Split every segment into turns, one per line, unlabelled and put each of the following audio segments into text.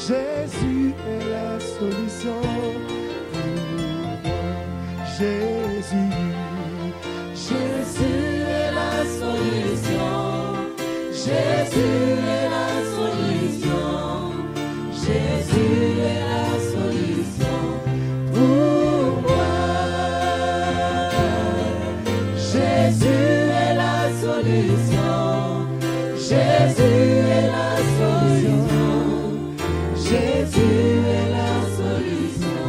Jésus est la solution pour moi. Jésus. Jésus est la solution. Jésus est la solution. Jésus est la solution pour moi. Jésus est la solution. Jésus est la solution. Jésus est la solution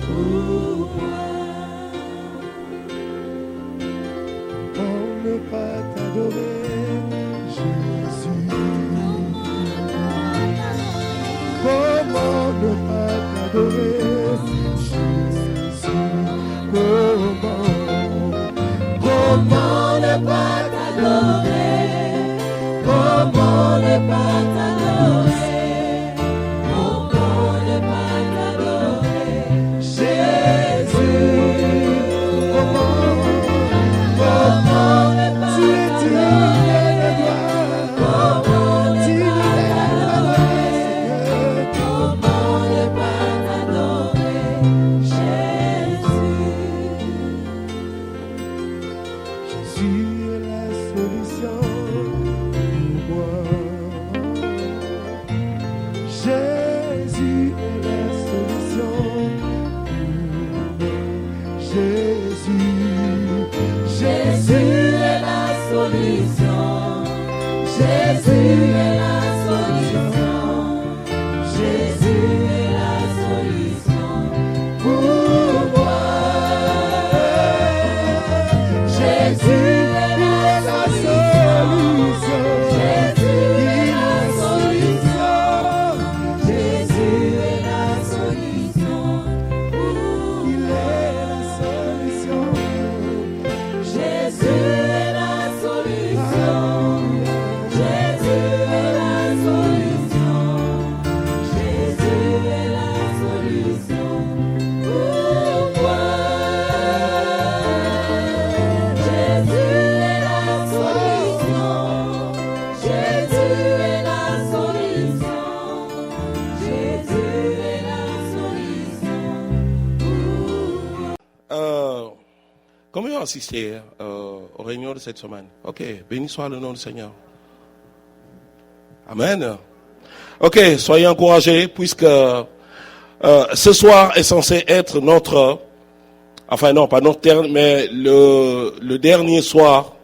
pour moi. Comment ne pas t'adorer, Jésus? Comment ne pas t'adorer, Jésus? Comment ne pas t'adorer? Comment ne pas t'adorer? Comment ne pas t'adorer, Jésus? Comment ne pas t'adorer? Comment ne pas t'adorer? Comment ne pas t'adorer, Jésus? Jésus est la solution pour moi. Jésus est la solution pour moi. Jésus. Jésus est la solution. Jésus est la solution. Jésus est la solution pour moi. Jésus est la solution. Jésus est la solution. Jésus est la solution. Il est la solution. Jésus est la solution. Jésus est la solution. Jésus est la solution pour moi. Jésus est la solution. Jésus est la solution. Jésus est la solution pour moi.
Combien ont assisté aux réunions de cette semaine? Ok, béni soit le nom du Seigneur. Amen. Ok, soyez encouragés puisque ce soir est censé être notre, enfin non, pas notre dernier, mais le dernier soir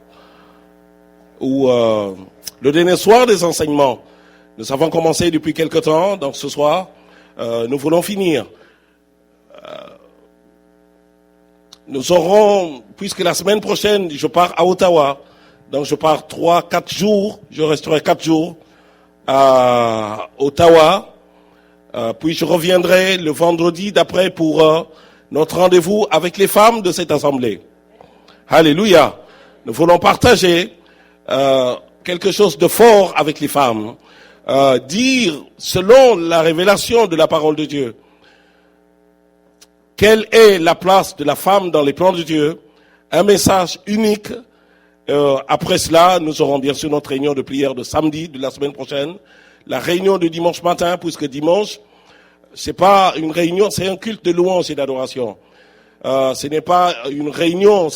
ou le dernier soir des enseignements. Nous avons commencé depuis quelque temps, donc ce soir, nous voulons finir. Nous aurons, puisque la semaine prochaine, je pars à Ottawa, donc je pars 3-4 jours, je resterai 4 jours à Ottawa, puis je reviendrai le vendredi d'après pour notre rendez-vous avec les femmes de cette assemblée. Alléluia. Nous voulons partager quelque chose de fort avec les femmes, dire selon la révélation de la parole de Dieu, quelle est la place de la femme dans les plans de Dieu, un message unique. Après cela, nous aurons bien sûr notre réunion de prière de samedi de la semaine prochaine, la réunion de dimanche matin, puisque dimanche, c'est pas une réunion, c'est un culte de louange et d'adoration. Ce n'est pas une réunion,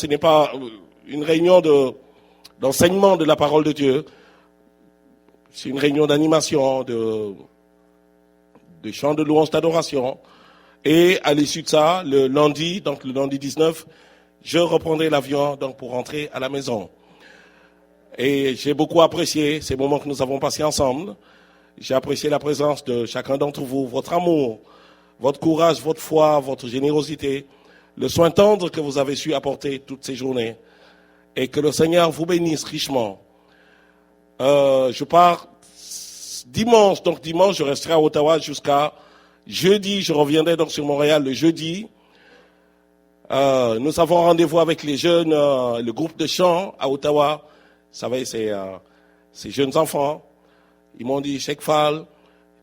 d'enseignement de la parole de Dieu. C'est une réunion d'animation, de chant de louange d'adoration. Et à l'issue de ça, le lundi 19, je reprendrai l'avion donc pour rentrer à la maison. Et j'ai beaucoup apprécié ces moments que nous avons passés ensemble. J'ai apprécié la présence de chacun d'entre vous, votre amour, votre courage, votre foi, votre générosité, le soin tendre que vous avez su apporter toutes ces journées. Et que le Seigneur vous bénisse richement. Je pars dimanche, donc dimanche je resterai à Ottawa jusqu'à jeudi, je reviendrai donc sur Montréal le jeudi. Nous avons rendez-vous avec les jeunes, le groupe de chant à Ottawa. Vous savez, ces jeunes enfants. Ils m'ont dit, Cheikh Fall,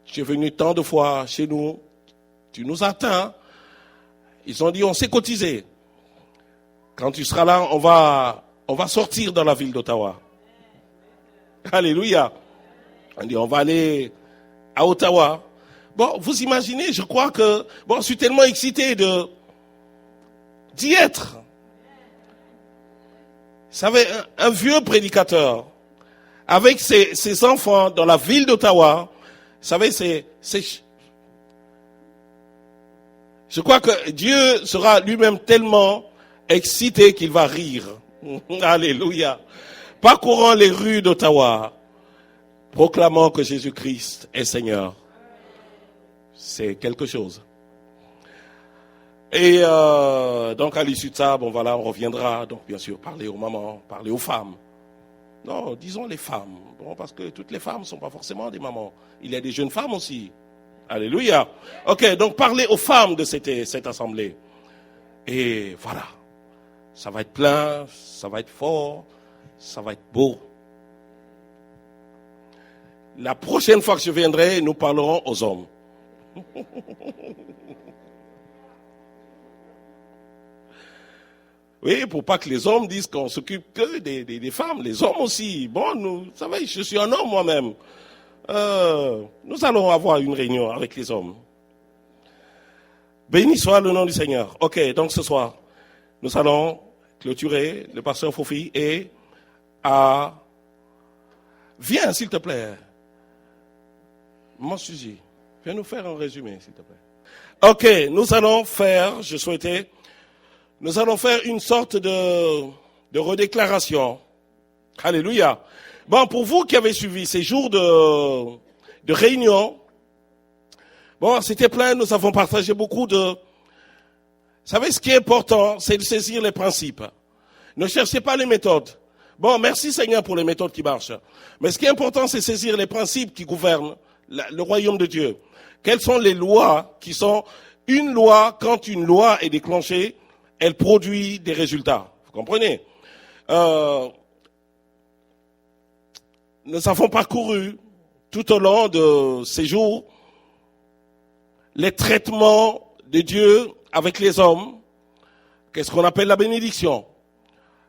tu es venu tant de fois chez nous, tu nous attends. Ils ont dit, on s'est cotisé. Quand tu seras là, on va sortir dans la ville d'Ottawa. Alléluia. On dit, on va aller à Ottawa. Bon, vous imaginez, je crois que, je suis tellement excité d'y être. Vous savez, un vieux prédicateur, avec ses enfants dans la ville d'Ottawa, vous savez, je crois que Dieu sera lui-même tellement excité qu'il va rire. Alléluia. Parcourant les rues d'Ottawa, proclamant que Jésus-Christ est Seigneur. C'est quelque chose. Et donc à l'issue de ça, on reviendra, donc bien sûr, parler aux mamans, parler aux femmes. Non, disons les femmes, parce que toutes les femmes ne sont pas forcément des mamans. Il y a des jeunes femmes aussi. Alléluia. Ok, donc parler aux femmes de cette assemblée. Et voilà, ça va être plein, ça va être fort, ça va être beau. La prochaine fois que je viendrai, nous parlerons aux hommes. Oui, pour pas que les hommes disent qu'on s'occupe que des femmes, les hommes aussi. Bon, vous savez, je suis un homme moi-même. Nous allons avoir une réunion avec les hommes. Béni soit le nom du Seigneur. Ok, donc ce soir, nous allons clôturer le pasteur Fofi et viens s'il te plaît. Mon sujet, viens nous faire un résumé s'il te plaît. Ok, nous allons faire une sorte de redéclaration. Alléluia. Bon, pour vous qui avez suivi ces jours de réunion, c'était plein, nous avons partagé beaucoup Vous savez, ce qui est important, c'est de saisir les principes. Ne cherchez pas les méthodes. Bon, merci Seigneur pour les méthodes qui marchent. Mais ce qui est important, c'est saisir les principes qui gouvernent le royaume de Dieu. Quelles sont les lois qui sont... Une loi, quand une loi est déclenchée, elle produit des résultats. Vous comprenez? Nous avons parcouru tout au long de ces jours les traitements de Dieu avec les hommes. Qu'est-ce qu'on appelle la bénédiction?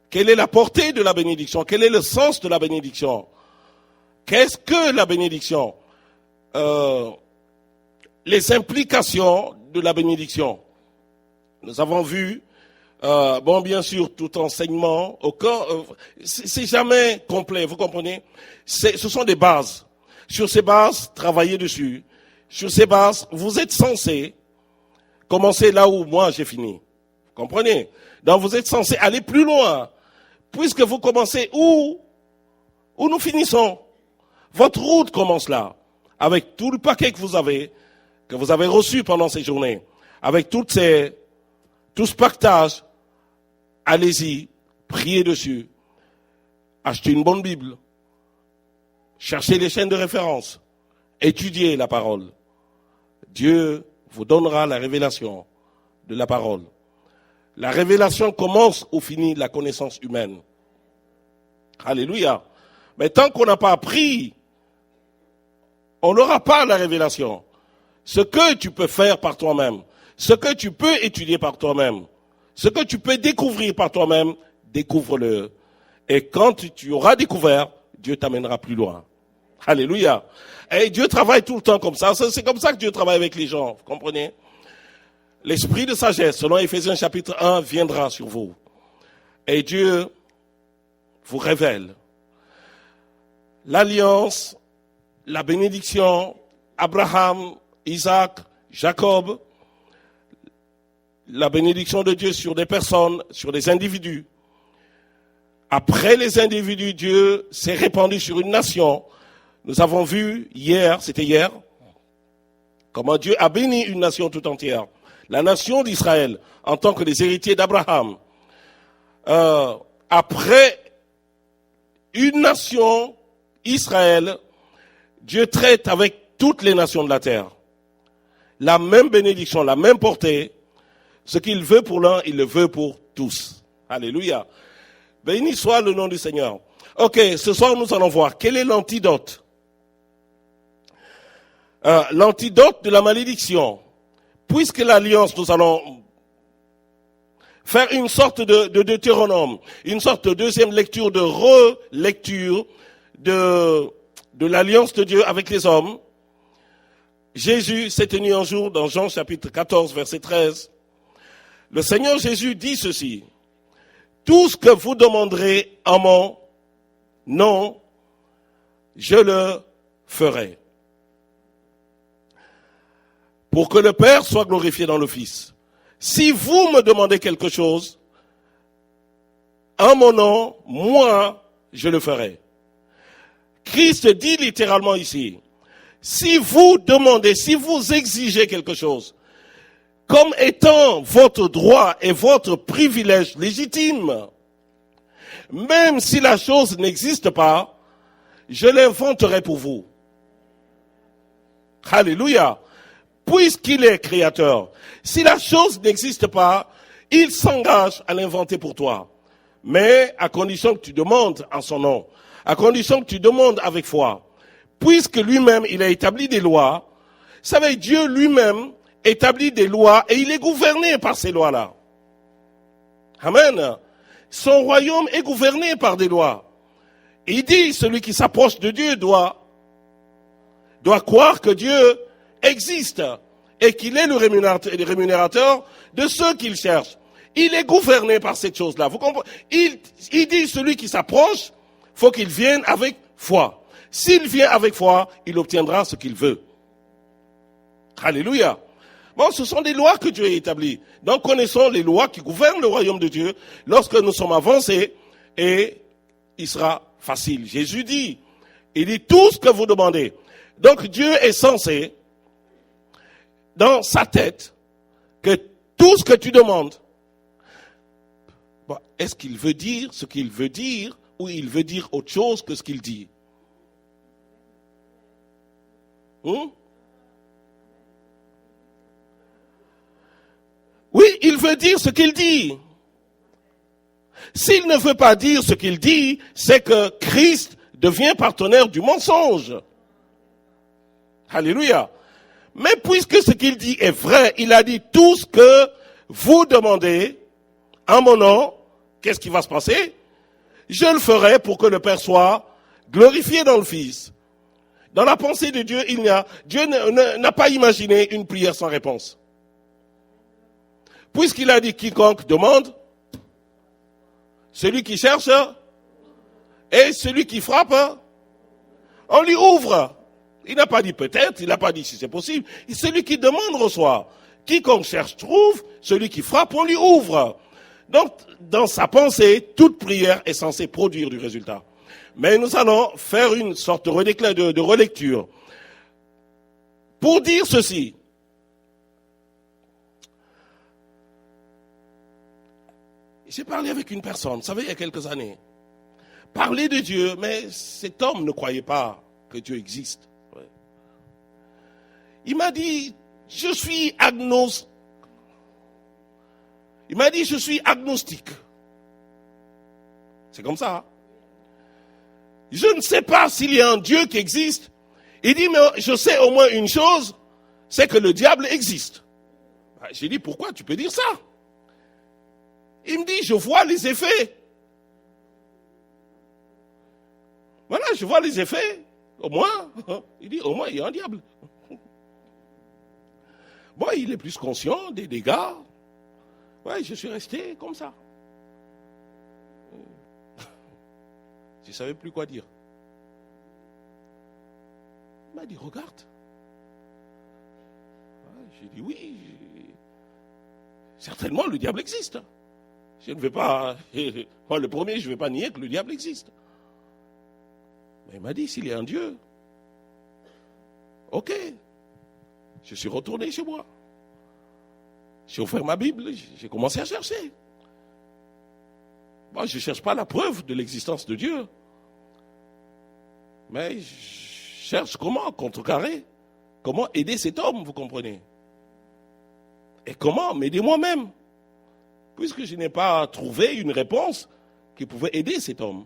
Quelle est la portée de la bénédiction? Quel est le sens de la bénédiction? Qu'est-ce que la bénédiction? Les implications de la bénédiction. Nous avons vu, bien sûr, tout enseignement, c'est jamais complet, vous comprenez? Ce sont des bases. Sur ces bases, travaillez dessus. Sur ces bases, vous êtes censé commencer là où moi j'ai fini. Vous comprenez? Donc vous êtes censé aller plus loin, puisque vous commencez où nous finissons. Votre route commence là, avec tout le paquet que vous avez reçu pendant ces journées, avec tout ce partage. Allez-y, priez dessus, achetez une bonne Bible, cherchez les chaînes de référence, étudiez la parole. Dieu vous donnera la révélation de la parole. La révélation commence ou finit la connaissance humaine. Alléluia. Mais tant qu'on n'a pas appris, on n'aura pas la révélation. Ce que tu peux faire par toi-même, ce que tu peux étudier par toi-même, ce que tu peux découvrir par toi-même, découvre-le. Et quand tu auras découvert, Dieu t'amènera plus loin. Alléluia. Et Dieu travaille tout le temps comme ça. C'est comme ça que Dieu travaille avec les gens. Vous comprenez? L'esprit de sagesse, selon Éphésiens chapitre 1, viendra sur vous. Et Dieu vous révèle l'alliance, la bénédiction, Abraham, Isaac, Jacob, la bénédiction de Dieu sur des personnes, sur des individus. Après les individus, Dieu s'est répandu sur une nation. Nous avons vu c'était hier, comment Dieu a béni une nation tout entière. La nation d'Israël, en tant que les héritiers d'Abraham. Après une nation, Israël, Dieu traite avec toutes les nations de la terre. La même bénédiction, la même portée. Ce qu'il veut pour l'un, il le veut pour tous. Alléluia. Béni soit le nom du Seigneur. Ok, ce soir nous allons voir quel est l'antidote. L'antidote de la malédiction. Puisque l'alliance, nous allons faire une sorte de Deutéronome, une sorte de deuxième lecture, de relecture de l'alliance de Dieu avec les hommes. Jésus s'est tenu un jour dans Jean chapitre 14, verset 13. Le Seigneur Jésus dit ceci. Tout ce que vous demanderez en mon nom, je le ferai. Pour que le Père soit glorifié dans le Fils. Si vous me demandez quelque chose, en mon nom, moi, je le ferai. Christ dit littéralement ici, si vous demandez, si vous exigez quelque chose, comme étant votre droit et votre privilège légitime, même si la chose n'existe pas, je l'inventerai pour vous. Alléluia. Puisqu'il est créateur, si la chose n'existe pas, il s'engage à l'inventer pour toi. Mais à condition que tu demandes en son nom, à condition que tu demandes avec foi. Puisque lui-même, il a établi des lois, vous savez, Dieu lui-même établit des lois et il est gouverné par ces lois-là. Amen. Son royaume est gouverné par des lois. Il dit, celui qui s'approche de Dieu doit croire que Dieu existe et qu'il est le rémunérateur de ceux qu'il cherche. Il est gouverné par cette chose-là. Vous comprenez? Il dit, celui qui s'approche, faut qu'il vienne avec foi. S'il vient avec foi, il obtiendra ce qu'il veut. Alléluia. Bon, ce sont des lois que Dieu a établies. Donc, connaissons les lois qui gouvernent le royaume de Dieu. Lorsque nous sommes avancés, et il sera facile. Jésus dit, il dit tout ce que vous demandez. Donc, Dieu est censé, dans sa tête, que tout ce que tu demandes, bon, est-ce qu'il veut dire ce qu'il veut dire, ou il veut dire autre chose que ce qu'il dit? Oui, il veut dire ce qu'il dit. S'il ne veut pas dire ce qu'il dit, c'est que Christ devient partenaire du mensonge. Alléluia. Mais puisque ce qu'il dit est vrai, il a dit tout ce que vous demandez en mon nom, qu'est-ce qui va se passer? Je le ferai pour que le Père soit glorifié dans le Fils. Dans la pensée de Dieu, Dieu n'a pas imaginé une prière sans réponse. Puisqu'il a dit quiconque demande, celui qui cherche et celui qui frappe, on lui ouvre. Il n'a pas dit peut-être, il n'a pas dit si c'est possible. Celui qui demande reçoit. Quiconque cherche trouve, celui qui frappe, on lui ouvre. Donc, dans sa pensée, toute prière est censée produire du résultat. Mais nous allons faire une sorte de relecture. Pour dire ceci, j'ai parlé avec une personne, vous savez, il y a quelques années. Parler de Dieu, mais cet homme ne croyait pas que Dieu existe. Ouais. Il m'a dit, je suis agnostique. Il m'a dit, je suis agnostique. C'est comme ça. Hein? Je ne sais pas s'il y a un Dieu qui existe. Il dit, mais je sais au moins une chose, c'est que le diable existe. J'ai dit, pourquoi tu peux dire ça? Il me dit, je vois les effets. Voilà, je vois les effets. Au moins, il dit, au moins, il y a un diable. Bon, il est plus conscient des dégâts. Ouais, je suis resté comme ça. Je ne savais plus quoi dire. Il m'a dit, regarde. J'ai dit, oui, certainement le diable existe. Je ne vais pas, moi le premier, je ne vais pas nier que le diable existe. Mais il m'a dit, s'il y a un Dieu, ok, je suis retourné chez moi. J'ai ouvert ma Bible, j'ai commencé à chercher. Moi, je ne cherche pas la preuve de l'existence de Dieu. Mais je cherche comment contrecarrer, comment aider cet homme, vous comprenez? Et comment m'aider moi-même, puisque je n'ai pas trouvé une réponse qui pouvait aider cet homme.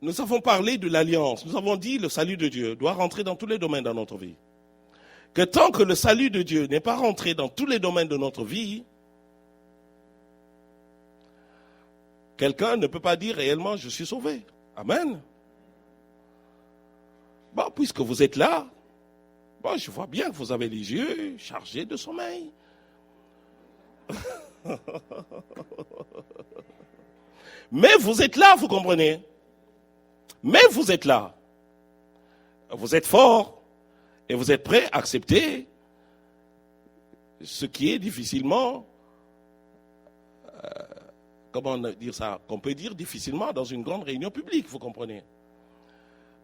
Nous avons parlé de l'alliance, nous avons dit le salut de Dieu doit rentrer dans tous les domaines de notre vie. Que tant que le salut de Dieu n'est pas rentré dans tous les domaines de notre vie, quelqu'un ne peut pas dire réellement je suis sauvé. Amen. Bon, puisque vous êtes là, Bon, je vois bien que vous avez les yeux chargés de sommeil. Mais vous êtes là, vous comprenez? Mais vous êtes là. Vous êtes fort et vous êtes prêt à accepter ce qui est difficilement, comment dire ça, qu'on peut dire difficilement dans une grande réunion publique, vous comprenez?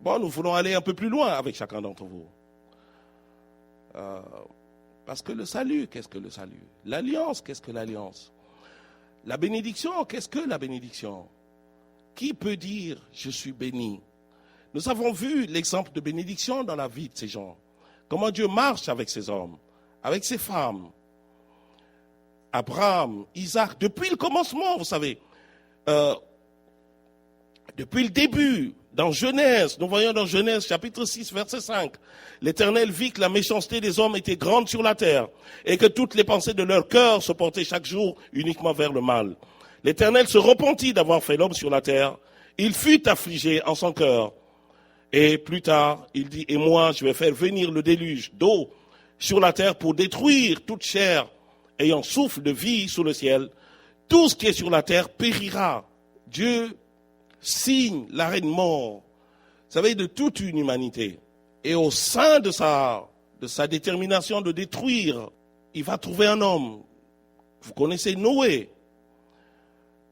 Bon, nous voulons aller un peu plus loin avec chacun d'entre vous. Parce que le salut, qu'est-ce que le salut? L'alliance, qu'est-ce que l'alliance? La bénédiction, qu'est-ce que la bénédiction? Qui peut dire « je suis béni » ? Nous avons vu l'exemple de bénédiction dans la vie de ces gens. Comment Dieu marche avec ces hommes, avec ces femmes. Abraham, Isaac, depuis le commencement, vous savez, depuis le début, dans Genèse, nous voyons dans Genèse chapitre 6, verset 5, l'Éternel vit que la méchanceté des hommes était grande sur la terre et que toutes les pensées de leur cœur se portaient chaque jour uniquement vers le mal. L'Éternel se repentit d'avoir fait l'homme sur la terre. Il fut affligé en son cœur. Et plus tard, il dit, et moi, je vais faire venir le déluge d'eau sur la terre pour détruire toute chair ayant souffle de vie sous le ciel. Tout ce qui est sur la terre périra. Dieu signe l'arrêt de mort, vous savez, de toute une humanité. Et au sein de sa détermination de détruire, il va trouver un homme. Vous connaissez Noé.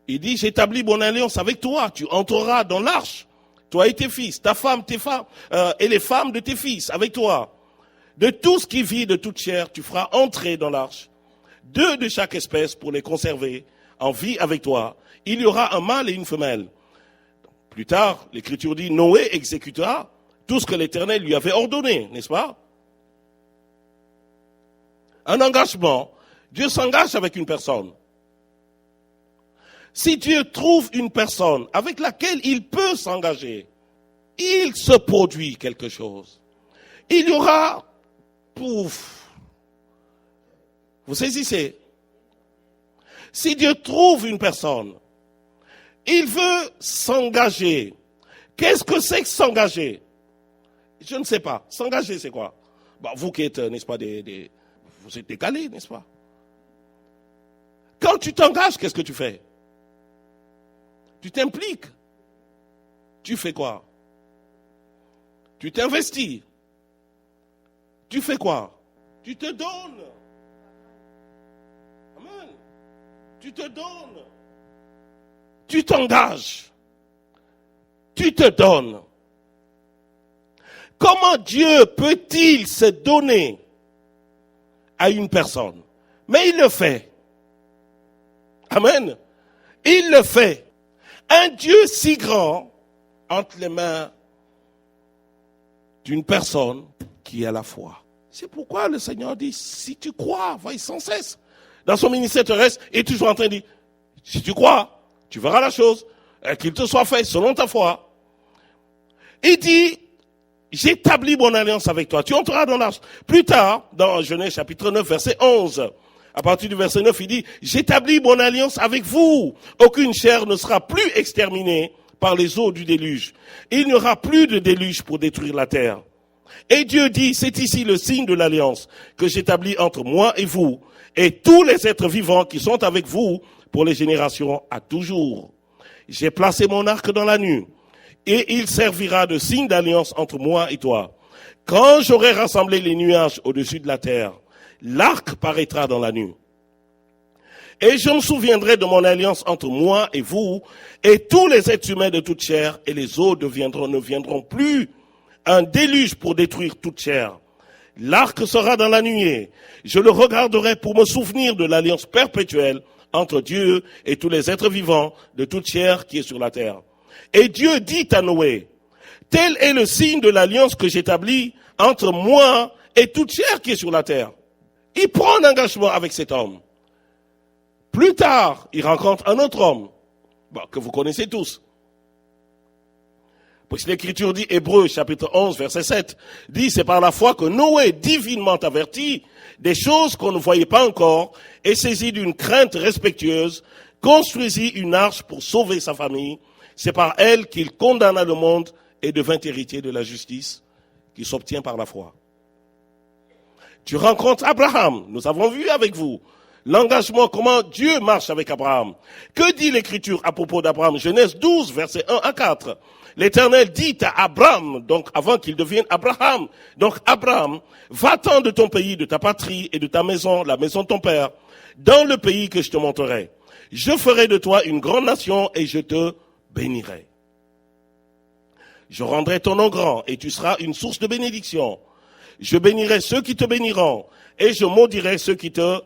Il dit, j'établis mon alliance avec toi, tu entreras dans l'arche, toi et tes fils, ta femme, tes femmes, et les femmes de tes fils avec toi. De tout ce qui vit de toute chair, tu feras entrer dans l'arche, 2 de chaque espèce pour les conserver en vie avec toi. Il y aura un mâle et une femelle. Plus tard, l'Écriture dit, Noé exécuta tout ce que l'Éternel lui avait ordonné, n'est-ce pas? Un engagement. Dieu s'engage avec une personne. Si Dieu trouve une personne avec laquelle il peut s'engager, il se produit quelque chose. Il y aura, pouf, vous saisissez? Si Dieu trouve une personne, il veut s'engager. Qu'est-ce que c'est que s'engager? Je ne sais pas. S'engager, c'est quoi? Bon, vous qui êtes, n'est-ce pas, vous êtes décalés, n'est-ce pas? Quand tu t'engages, qu'est-ce que tu fais? Tu t'impliques. Tu fais quoi? Tu t'investis. Tu fais quoi? Tu te donnes. Amen. Tu te donnes. Tu t'engages. Tu te donnes. Comment Dieu peut-il se donner à une personne? Mais il le fait. Amen. Il le fait. Un Dieu si grand entre les mains d'une personne qui a la foi. C'est pourquoi le Seigneur dit, si tu crois, va sans cesse. Dans son ministère terrestre, il est toujours en train de dire, si tu crois, tu verras la chose, qu'il te soit fait selon ta foi. Il dit, j'établis mon alliance avec toi. Tu entreras dans l'arche. Plus tard, dans Genèse chapitre 9, verset 11, à partir du verset 9, il dit, j'établis mon alliance avec vous. Aucune chair ne sera plus exterminée par les eaux du déluge. Il n'y aura plus de déluge pour détruire la terre. Et Dieu dit, c'est ici le signe de l'alliance que j'établis entre moi et vous, et tous les êtres vivants qui sont avec vous pour les générations à toujours. J'ai placé mon arc dans la nuit, et il servira de signe d'alliance entre moi et toi. Quand j'aurai rassemblé les nuages au-dessus de la terre, l'arc paraîtra dans la nuit. Et je me souviendrai de mon alliance entre moi et vous, et tous les êtres humains de toute chair, et les eaux ne viendront plus un déluge pour détruire toute chair. L'arc sera dans la nuée. Je le regarderai pour me souvenir de l'alliance perpétuelle entre Dieu et tous les êtres vivants de toute chair qui est sur la terre. Et Dieu dit à Noé, tel est le signe de l'alliance que j'établis entre moi et toute chair qui est sur la terre. Il prend un engagement avec cet homme. Plus tard, il rencontre un autre homme, que vous connaissez tous. Parce que l'Écriture dit, Hébreux chapitre 11, verset 7, dit, c'est par la foi que Noé, divinement averti des choses qu'on ne voyait pas encore, et saisi d'une crainte respectueuse, construisit une arche pour sauver sa famille. C'est par elle qu'il condamna le monde et devint héritier de la justice qui s'obtient par la foi. Tu rencontres Abraham. Nous avons vu avec vous l'engagement, comment Dieu marche avec Abraham. Que dit l'Écriture à propos d'Abraham? Genèse 12, versets 1 à 4. L'Éternel dit à Abraham, donc avant qu'il devienne Abraham, donc Abraham, va-t'en de ton pays, de ta patrie et de ta maison, la maison de ton père, dans le pays que je te montrerai. Je ferai de toi une grande nation et je te bénirai. Je rendrai ton nom grand et tu seras une source de bénédiction. Je bénirai ceux qui te béniront et je maudirai ceux qui te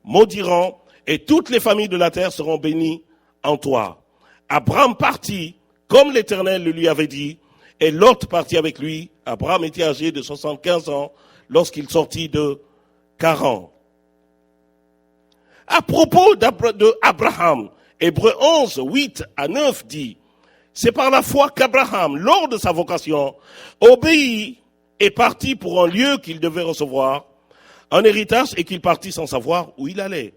maudiront et toutes les familles de la terre seront bénies en toi. Abraham partit comme l'Éternel le lui avait dit et Lot partit avec lui. Abraham était âgé de 75 ans lorsqu'il sortit de Charan. À propos d'Abraham, Hébreux 11, 8 à 9 dit, c'est par la foi qu'Abraham, lors de sa vocation, obéit et partit pour un lieu qu'il devait recevoir, un héritage, et qu'il partit sans savoir où il allait.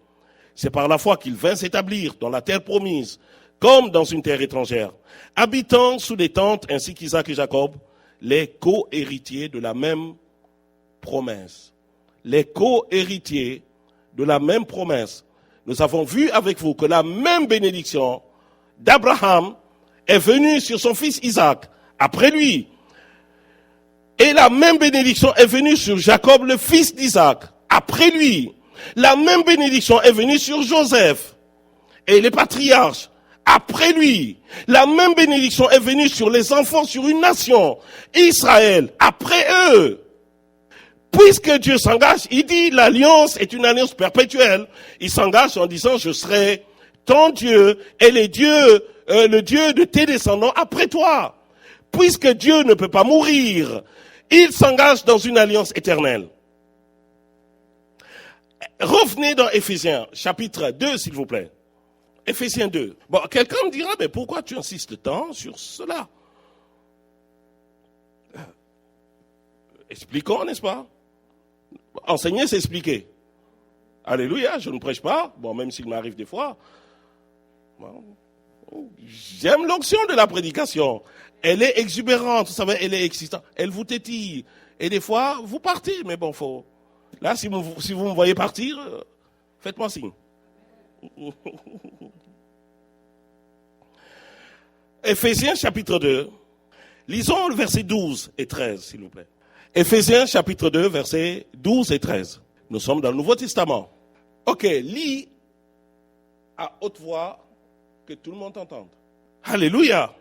C'est par la foi qu'il vint s'établir dans la terre promise, comme dans une terre étrangère, habitant sous des tentes ainsi qu'Isaac et Jacob, les co-héritiers de la même promesse. Les co-héritiers de la même promesse. Nous avons vu avec vous que la même bénédiction d'Abraham est venue sur son fils Isaac, après lui. Et la même bénédiction est venue sur Jacob, le fils d'Isaac, après lui. La même bénédiction est venue sur Joseph et les patriarches, après lui. La même bénédiction est venue sur les enfants, sur une nation, Israël, après eux. Puisque Dieu s'engage, il dit l'alliance est une alliance perpétuelle. Il s'engage en disant je serai ton Dieu et le Dieu de tes descendants après toi. Puisque Dieu ne peut pas mourir, il s'engage dans une alliance éternelle. Revenez dans Éphésiens, chapitre 2, s'il vous plaît. Éphésiens 2. Bon, quelqu'un me dira, mais pourquoi tu insistes tant sur cela? Expliquons, n'est-ce pas? Enseigner, c'est expliquer. Alléluia, je ne prêche pas. Bon, même s'il m'arrive des fois. Bon, j'aime l'onction de la prédication. Elle est exubérante, vous savez, elle est excitante. Elle vous tétille. Et des fois, vous partez. Mais bon, faut. Là, si vous me voyez partir, faites-moi signe. Éphésiens chapitre 2. Lisons le verset 12 et 13, s'il vous plaît. Éphésiens chapitre 2, versets 12 et 13. Nous sommes dans le Nouveau Testament. Ok, lis à haute voix que tout le monde entende. Alléluia.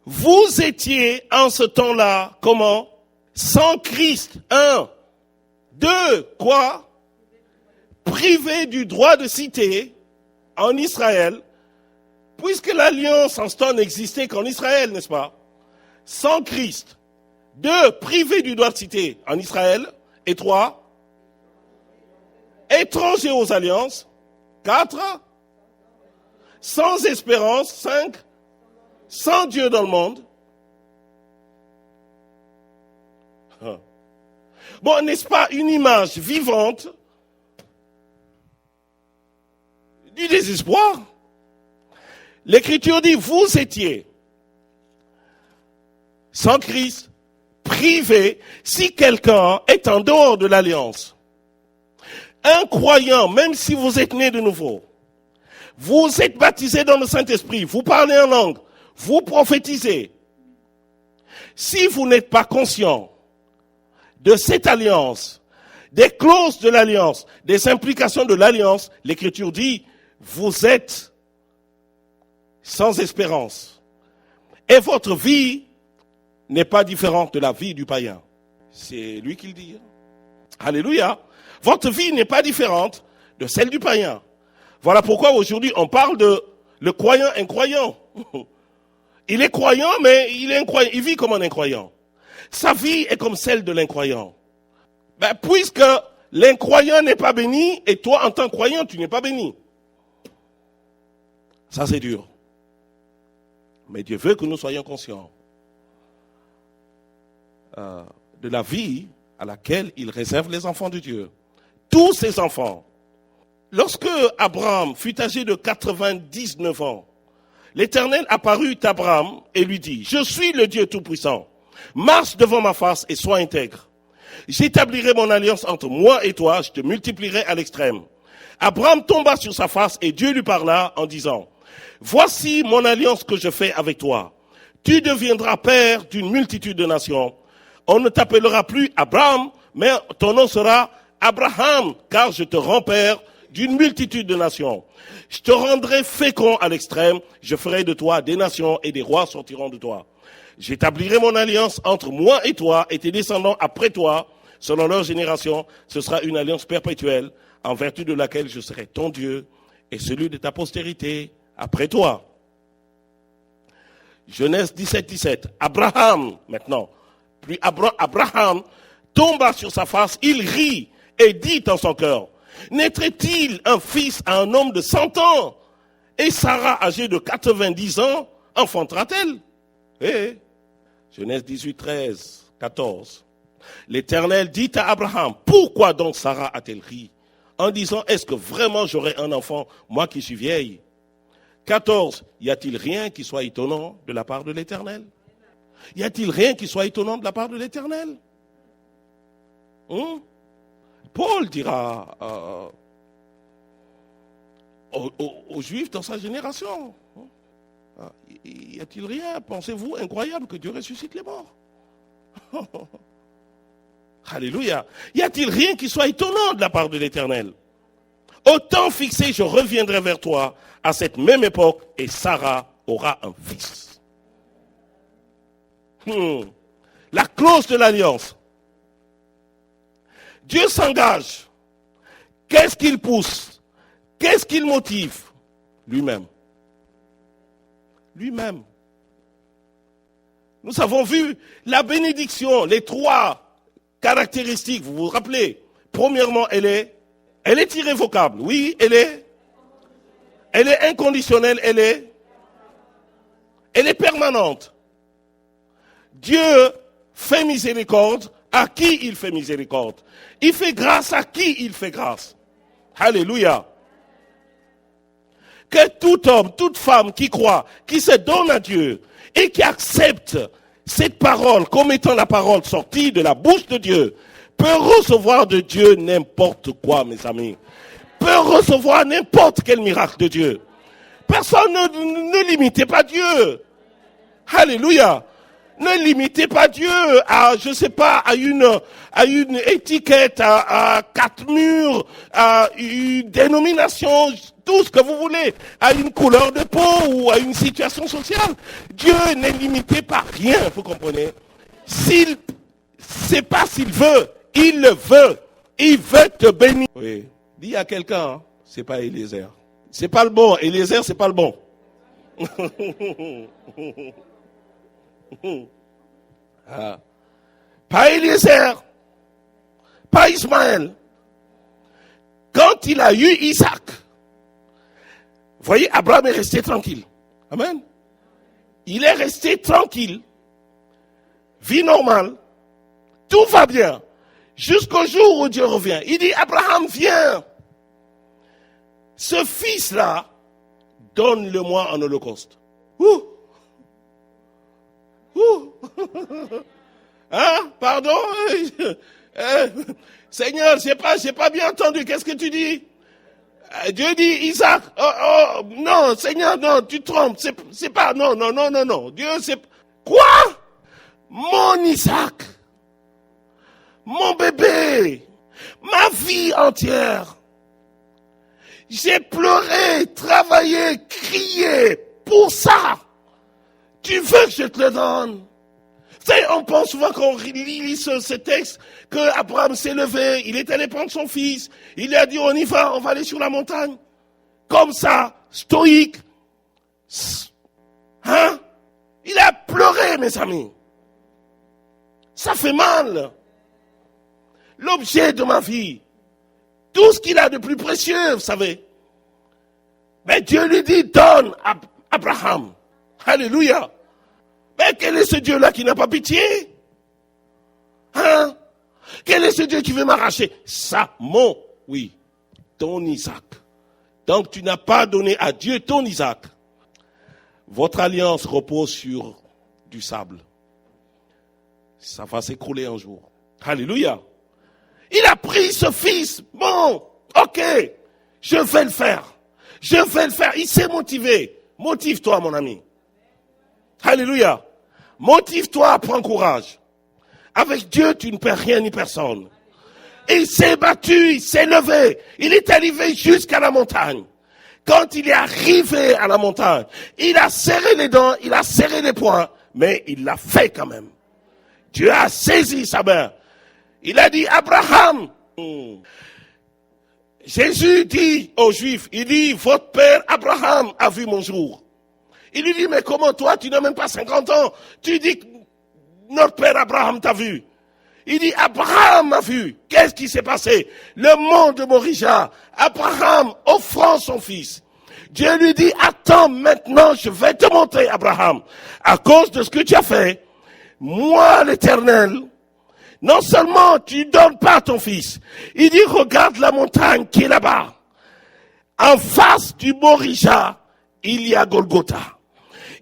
Vous étiez en ce temps-là, comment? Sans Christ. 1. 2. Quoi? Privés du droit de cité en Israël, puisque l'alliance en ce temps n'existait qu'en Israël, n'est-ce pas? Sans Christ. 2. Privés du droit de cité en Israël. Et 3. Étrangers aux alliances. 4. Sans espérance. 5. Sans Dieu dans le monde. Bon, n'est-ce pas une image vivante du désespoir? L'Écriture dit, vous étiez sans Christ, privé, si quelqu'un est en dehors de l'alliance. Un croyant, même si vous êtes né de nouveau, vous êtes baptisé dans le Saint-Esprit, vous parlez en langue, vous prophétisez. Si vous n'êtes pas conscient de cette alliance, des clauses de l'alliance, des implications de l'alliance, l'Écriture dit, vous êtes sans espérance. Et votre vie n'est pas différente de la vie du païen. C'est lui qui le dit. Alléluia. Votre vie n'est pas différente de celle du païen. Voilà pourquoi aujourd'hui on parle de le croyant incroyant. Il est croyant, mais il est incroyant. Il vit comme un incroyant. Sa vie est comme celle de l'incroyant. Puisque l'incroyant n'est pas béni, et toi en tant que croyant, tu n'es pas béni. Ça c'est dur. Mais Dieu veut que nous soyons conscients de la vie à laquelle il réserve les enfants de Dieu. Tous ces enfants. Lorsque Abraham fut âgé de 99 ans, l'Éternel apparut à Abraham et lui dit, je suis le Dieu Tout-Puissant. Marche devant ma face et sois intègre. J'établirai mon alliance entre moi et toi, je te multiplierai à l'extrême. Abraham tomba sur sa face et Dieu lui parla en disant, voici mon alliance que je fais avec toi. Tu deviendras père d'une multitude de nations. On ne t'appellera plus Abraham, mais ton nom sera Abraham, car je te rends père d'une multitude de nations. Je te rendrai fécond à l'extrême, je ferai de toi des nations et des rois sortiront de toi. J'établirai mon alliance entre moi et toi et tes descendants après toi, selon leur génération. Ce sera une alliance perpétuelle, en vertu de laquelle je serai ton Dieu et celui de ta postérité après toi. Genèse 17. Abraham, maintenant, puis Abraham tomba sur sa face, il rit et dit en son cœur, naîtrait-il un fils à un homme de 100 ans et Sarah, âgée de 90 ans, enfantera-t-elle? Genèse 14. L'Éternel dit à Abraham, pourquoi donc Sarah a-t-elle ri? En disant, est-ce que vraiment j'aurai un enfant, moi qui suis vieille? 14. Y a-t-il rien qui soit étonnant de la part de l'Éternel? Y a-t-il rien qui soit étonnant de la part de l'Éternel? Paul dira aux Juifs dans sa génération, y a-t-il rien, pensez-vous, incroyable que Dieu ressuscite les morts? Alléluia. Y a-t-il rien qui soit étonnant de la part de l'Éternel? Au temps fixé, je reviendrai vers toi à cette même époque et Sarah aura un fils. La clause de l'alliance. Dieu s'engage. Qu'est-ce qu'il pousse? Qu'est-ce qu'il motive? Lui-même. Lui-même. Nous avons vu la bénédiction, les 3 caractéristiques, vous vous rappelez. Premièrement, elle est irrévocable. Oui, elle est inconditionnelle, elle est permanente. Dieu fait miséricorde à qui il fait miséricorde. Il fait grâce à qui il fait grâce. Alléluia. Que tout homme, toute femme qui croit, qui se donne à Dieu et qui accepte cette parole comme étant la parole sortie de la bouche de Dieu, peut recevoir de Dieu n'importe quoi, mes amis. Peut recevoir n'importe quel miracle de Dieu. Personne ne limitez pas Dieu. Alléluia. Ne limitez pas Dieu à, je sais pas, à une étiquette, à 4 murs, à une dénomination, tout ce que vous voulez, à une couleur de peau ou à une situation sociale. Dieu n'est limité par rien, vous comprenez? C'est pas s'il veut, il le veut. Il veut te bénir. Oui. Dis à quelqu'un, c'est pas Eliezer. C'est pas le bon. Eliezer, c'est pas le bon. Pas Eliezer. Pas Ismaël. Quand il a eu Isaac, vous voyez, Abraham est resté tranquille. Amen. Il est resté tranquille. Vie normale. Tout va bien. Jusqu'au jour où Dieu revient. Il dit, Abraham, viens. Ce fils-là, donne-le-moi en holocauste. Hein? Pardon? Seigneur, j'ai pas bien entendu. Qu'est-ce que tu dis? Dieu dit, Isaac. Non, Seigneur, non, tu te trompes. C'est pas, non. Dieu, c'est... Quoi? Mon Isaac. Mon bébé. Ma vie entière. J'ai pleuré, travaillé, crié pour ça. Tu veux que je te le donne? On pense souvent quand on lit ce texte que Abraham s'est levé, il est allé prendre son fils, il a dit on y va, on va aller sur la montagne. Comme ça, stoïque. Hein? Il a pleuré, mes amis. Ça fait mal. L'objet de ma vie. Tout ce qu'il a de plus précieux, vous savez. Mais Dieu lui dit, donne à Abraham. Alléluia. Mais quel est ce Dieu-là qui n'a pas pitié? Hein? Quel est ce Dieu qui veut m'arracher? Ça, ton Isaac. Donc tu n'as pas donné à Dieu ton Isaac. Votre alliance repose sur du sable. Ça va s'écrouler un jour. Alléluia. Il a pris ce fils. Bon, ok, je vais le faire. Je vais le faire. Il s'est motivé. Motive-toi, mon ami. Alléluia. Motive-toi, prends courage. Avec Dieu, tu ne perds rien ni personne. Et il s'est battu, il s'est levé. Il est arrivé jusqu'à la montagne. Quand il est arrivé à la montagne, il a serré les dents, il a serré les poings, mais il l'a fait quand même. Dieu a saisi sa main. Il a dit, Abraham. Jésus dit aux Juifs, il dit, votre père Abraham a vu mon jour. Il lui dit, mais comment toi, tu n'as même pas 50 ans, tu dis que notre père Abraham t'a vu. Il dit, Abraham m'a vu. Qu'est-ce qui s'est passé? Le mont de Morija, Abraham offrant son fils. Dieu lui dit, attends, maintenant, je vais te montrer, Abraham, à cause de ce que tu as fait, moi, l'Éternel, non seulement tu donnes pas ton fils, il dit, regarde la montagne qui est là-bas. En face du Morija, il y a Golgotha.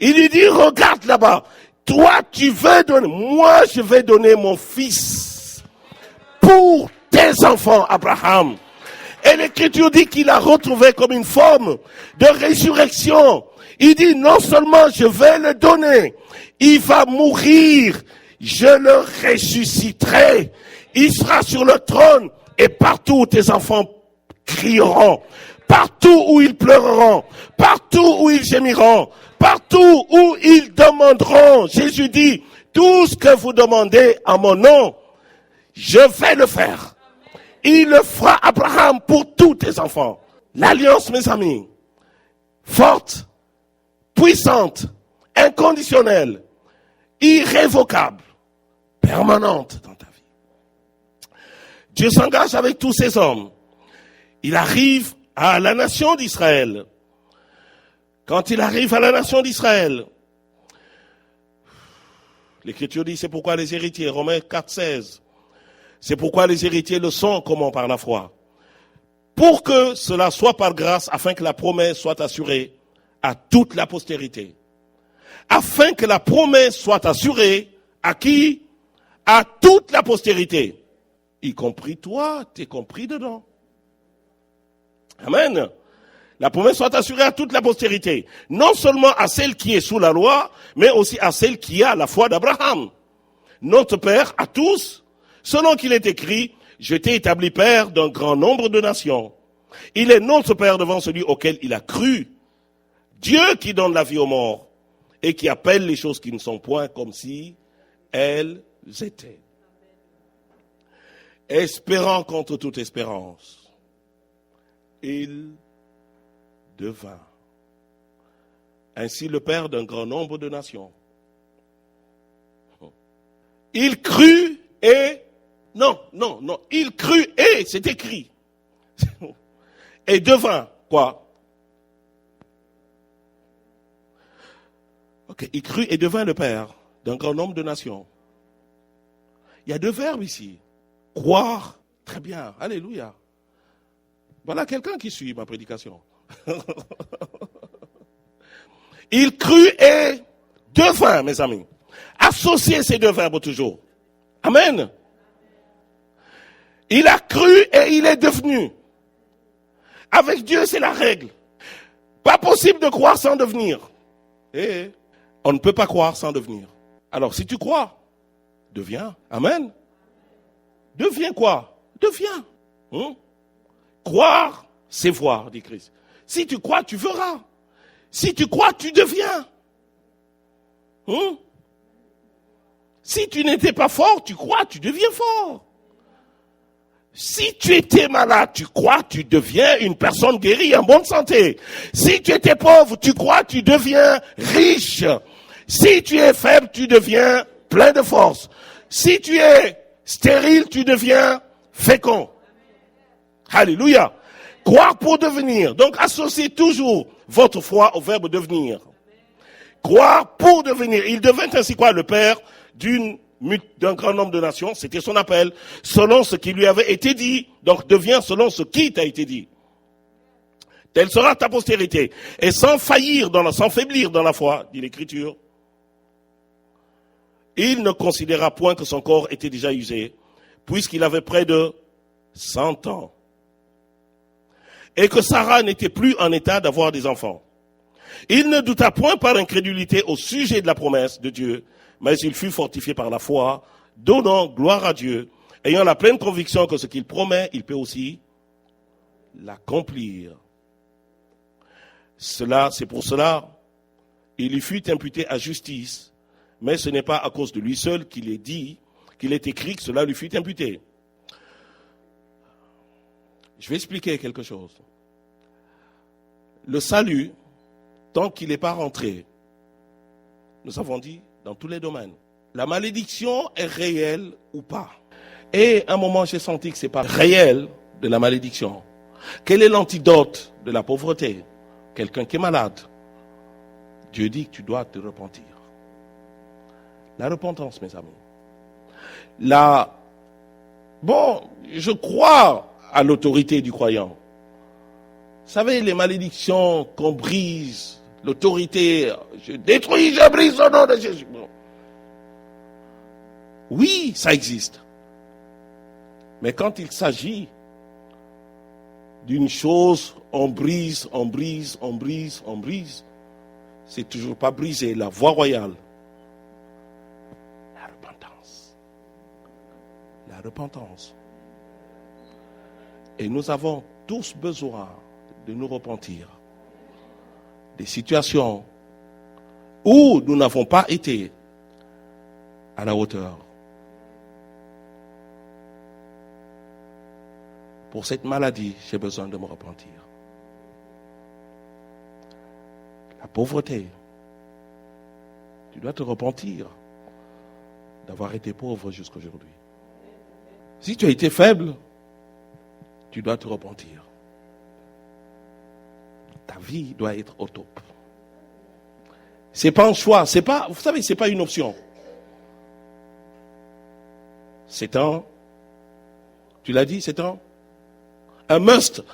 Il lui dit, regarde là-bas. Toi, tu veux donner, moi, je vais donner mon fils pour tes enfants, Abraham. Et l'Écriture dit qu'il a retrouvé comme une forme de résurrection. Il dit, non seulement je vais le donner, il va mourir, je le ressusciterai. Il sera sur le trône et partout où tes enfants crieront, partout où ils pleureront, partout où ils gémiront, partout où ils demanderont. Jésus dit, tout ce que vous demandez en mon nom, je vais le faire. Il le fera, Abraham, pour tous tes enfants. L'alliance, mes amis, forte, puissante, inconditionnelle, irrévocable, permanente dans ta vie. Dieu s'engage avec tous ces hommes. Il arrive à la nation d'Israël. Quand il arrive à la nation d'Israël, l'Écriture dit, c'est pourquoi les héritiers, Romains 4,16, c'est pourquoi les héritiers le sont, comment par la foi. Pour que cela soit par grâce, afin que la promesse soit assurée à toute la postérité. Afin que la promesse soit assurée à qui? À toute la postérité. Y compris toi, t'es compris dedans. Amen. La promesse soit assurée à toute la postérité. Non seulement à celle qui est sous la loi, mais aussi à celle qui a la foi d'Abraham. Notre Père à tous, selon qu'il est écrit, je t'ai établi Père d'un grand nombre de nations. Il est notre Père devant celui auquel il a cru. Dieu qui donne la vie aux morts et qui appelle les choses qui ne sont point comme si elles étaient. Espérant contre toute espérance, il devint ainsi le Père d'un grand nombre de nations. Il crut et... Non, il crut et, c'est écrit. Et devint quoi? Ok, il crut et devint le Père d'un grand nombre de nations. Il y a deux verbes ici. Croire, très bien, alléluia. Voilà quelqu'un qui suit ma prédication. Il crut et devint, mes amis. Associez ces deux verbes toujours. Amen. Il a cru et il est devenu. Avec Dieu, c'est la règle. Pas possible de croire sans devenir. On ne peut pas croire sans devenir. Alors, si tu crois, deviens. Amen. Deviens quoi? Deviens. Croire, c'est voir, dit Christ. Si tu crois, tu verras. Si tu crois, tu deviens. Si tu n'étais pas fort, tu crois, tu deviens fort. Si tu étais malade, tu crois, tu deviens une personne guérie, en bonne santé. Si tu étais pauvre, tu crois, tu deviens riche. Si tu es faible, tu deviens plein de force. Si tu es stérile, tu deviens fécond. Alléluia. Croire pour devenir. Donc associez toujours votre foi au verbe devenir. Croire pour devenir. Il devint ainsi quoi? Le Père d'un grand nombre de nations, c'était son appel, selon ce qui lui avait été dit. Donc devient selon ce qui t'a été dit. Telle sera ta postérité. Et sans faillir, sans faiblir dans la foi, dit l'Écriture, il ne considéra point que son corps était déjà usé puisqu'il avait près de 100 ans. Et que Sarah n'était plus en état d'avoir des enfants. Il ne douta point par incrédulité au sujet de la promesse de Dieu, mais il fut fortifié par la foi, donnant gloire à Dieu, ayant la pleine conviction que ce qu'il promet, il peut aussi l'accomplir. C'est pour cela, il lui fut imputé à justice, mais ce n'est pas à cause de lui seul qu'il est écrit que cela lui fut imputé. Je vais expliquer quelque chose. Le salut, tant qu'il n'est pas rentré, nous avons dit, dans tous les domaines, la malédiction est réelle ou pas. Et à un moment, j'ai senti que ce n'est pas réel de la malédiction. Quel est l'antidote de la pauvreté? Quelqu'un qui est malade. Dieu dit que tu dois te repentir. La repentance, mes amis. Je crois à l'autorité du croyant. Vous savez, les malédictions qu'on brise, l'autorité, je détruis, je brise au nom de Jésus. Oui, ça existe. Mais quand il s'agit d'une chose, on brise, c'est toujours pas brisé. La voie royale. La repentance. La repentance. Et nous avons tous besoin de nous repentir des situations où nous n'avons pas été à la hauteur. Pour cette maladie, j'ai besoin de me repentir. La pauvreté, tu dois te repentir d'avoir été pauvre jusqu'à aujourd'hui. Si tu as été faible, tu dois te repentir. Ta vie doit être au top. C'est pas un choix, vous savez, c'est pas une option. C'est tu l'as dit, c'est un must.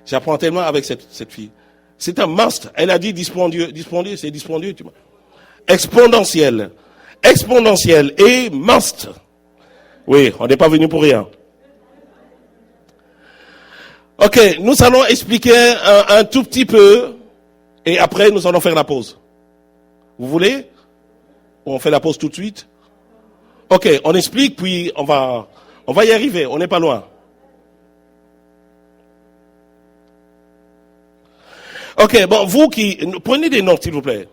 J'apprends tellement avec cette fille. C'est un must. Elle a dit dispendieux, c'est dispendieux. Exponentiel et must. Oui, on n'est pas venu pour rien. Ok, nous allons expliquer un tout petit peu et après nous allons faire la pause. Vous voulez? On fait la pause tout de suite? Ok, on explique puis on va y arriver, on n'est pas loin. Ok, bon, vous qui... Prenez des notes, s'il vous plaît.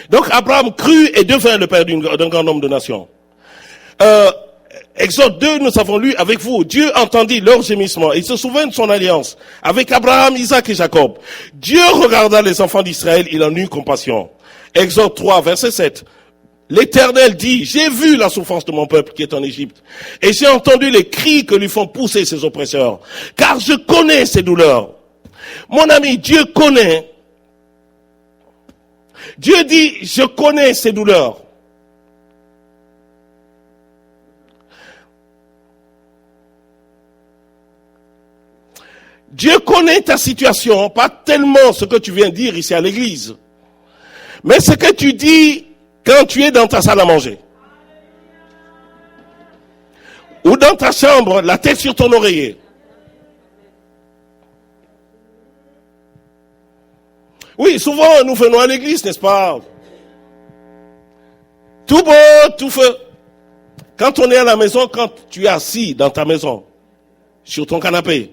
Donc, Abraham crut et devint le père d'un grand nombre de nations. Exode 2, nous avons lu avec vous. Dieu entendit leurs gémissements. Il se souvint de son alliance avec Abraham, Isaac et Jacob. Dieu regarda les enfants d'Israël, il en eut compassion. Exode 3, verset 7. L'Éternel dit, j'ai vu la souffrance de mon peuple qui est en Égypte, et j'ai entendu les cris que lui font pousser ses oppresseurs, car je connais ses douleurs. Mon ami, Dieu connaît. Dieu dit, je connais ses douleurs. Dieu connaît ta situation, pas tellement ce que tu viens dire ici à l'église, mais ce que tu dis quand tu es dans ta salle à manger. Ou dans ta chambre, la tête sur ton oreiller. Oui, souvent nous venons à l'église, n'est-ce pas? Tout beau, tout feu. Quand on est à la maison, quand tu es assis dans ta maison, sur ton canapé,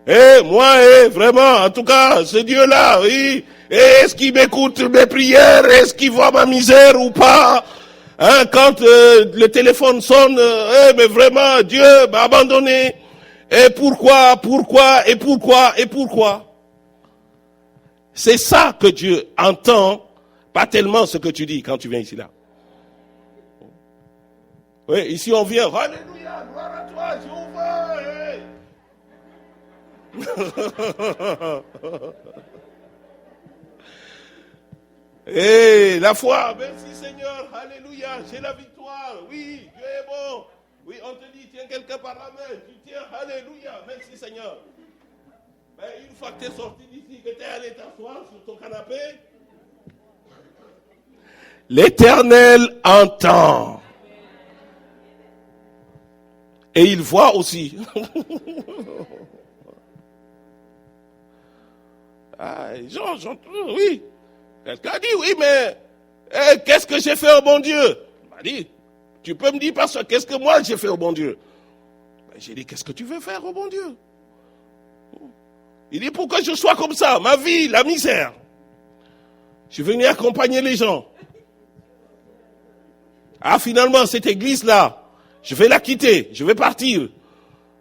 vraiment, en tout cas, ce Dieu-là, oui, est-ce qu'il m'écoute mes prières? Est-ce qu'il voit ma misère ou pas? Quand le téléphone sonne, mais vraiment, Dieu m'a abandonné. Et pourquoi? C'est ça que Dieu entend, pas tellement ce que tu dis quand tu viens ici là. Oui, ici on vient, alléluia, gloire à toi, Jéhovah. Et la foi, merci Seigneur, alléluia, j'ai la victoire, oui, Dieu est bon. Oui, on te dit, tiens quelqu'un par la main, tu tiens, alléluia, merci Seigneur. Mais une fois que tu es sorti d'ici, que tu es allé t'asseoir sur ton canapé, L'Éternel entend. Et il voit aussi. Oui. Quelqu'un a dit, oui, mais qu'est-ce que j'ai fait au bon Dieu? Il m'a dit, tu peux me dire, pasteur, qu'est-ce que moi j'ai fait au bon Dieu? J'ai dit, qu'est-ce que tu veux faire au bon Dieu? Il dit, pour que je sois comme ça, ma vie, la misère. Je suis venu accompagner les gens. Ah, finalement, cette église-là, je vais la quitter, je vais partir.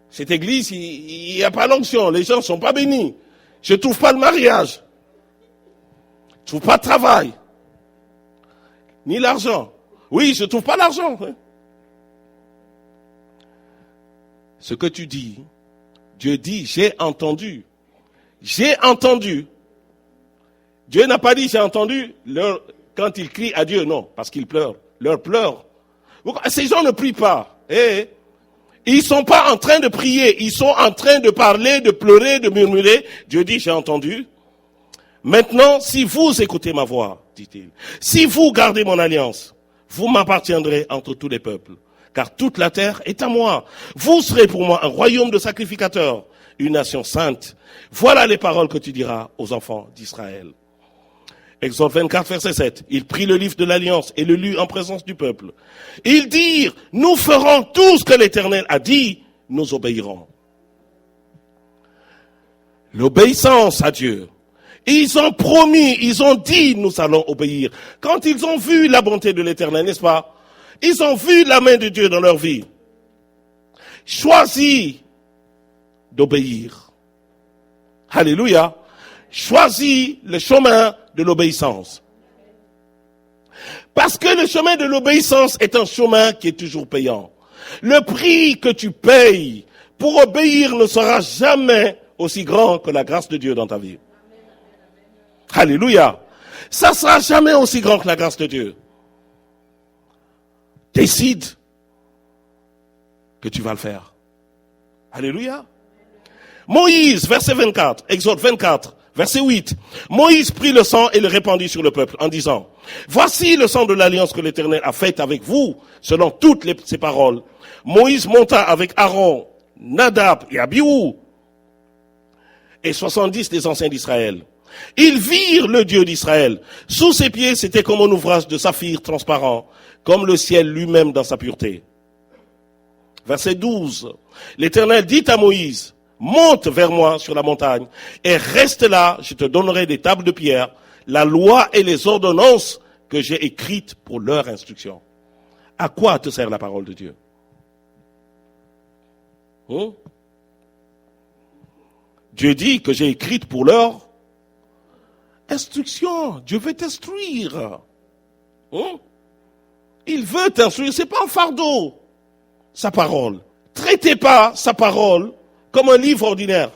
Cette église, il n'y a pas l'onction, les gens ne sont pas bénis. Je ne trouve pas le mariage. Je ne trouve pas de travail. Ni l'argent. Oui, je ne trouve pas l'argent. Ce que tu dis, Dieu dit, j'ai entendu. J'ai entendu. Dieu n'a pas dit, j'ai entendu, quand ils crient à Dieu, non, parce qu'ils pleurent. Leurs pleurs. Ces gens ne prient pas. Ils ne sont pas en train de prier, ils sont en train de parler, de pleurer, de murmurer. Dieu dit, j'ai entendu. Maintenant, si vous écoutez ma voix, dit-il, si vous gardez mon alliance, vous m'appartiendrez entre tous les peuples, car toute la terre est à moi. Vous serez pour moi un royaume de sacrificateurs, une nation sainte. Voilà les paroles que tu diras aux enfants d'Israël. Exode 24, verset 7. Il prit le livre de l'Alliance et le lut en présence du peuple. Ils dirent, nous ferons tout ce que l'Éternel a dit, nous obéirons. L'obéissance à Dieu. Ils ont promis, ils ont dit, nous allons obéir. Quand ils ont vu la bonté de l'Éternel, n'est-ce pas? Ils ont vu la main de Dieu dans leur vie. Choisis d'obéir. Alléluia. Choisis le chemin de l'obéissance. Parce que le chemin de l'obéissance est un chemin qui est toujours payant. Le prix que tu payes pour obéir ne sera jamais aussi grand que la grâce de Dieu dans ta vie. Alléluia. Ça ne sera jamais aussi grand que la grâce de Dieu. Décide que tu vas le faire. Alléluia. Moïse, verset 24, Exode 24, verset 8. Moïse prit le sang et le répandit sur le peuple en disant, voici le sang de l'alliance que l'Éternel a faite avec vous, selon toutes ses paroles. Moïse monta avec Aaron, Nadab et Abihu et 70 des anciens d'Israël. Ils virent le Dieu d'Israël. Sous ses pieds, c'était comme un ouvrage de saphir transparent, comme le ciel lui-même dans sa pureté. Verset 12. L'Éternel dit à Moïse, monte vers moi sur la montagne et reste là, je te donnerai des tables de pierre, la loi et les ordonnances que j'ai écrites pour leur instruction. À quoi te sert la parole de Dieu? Dieu dit que j'ai écrite pour leur instruction. Dieu veut t'instruire. Il veut t'instruire. C'est pas un fardeau, sa parole. Traitez pas sa parole comme un livre ordinaire.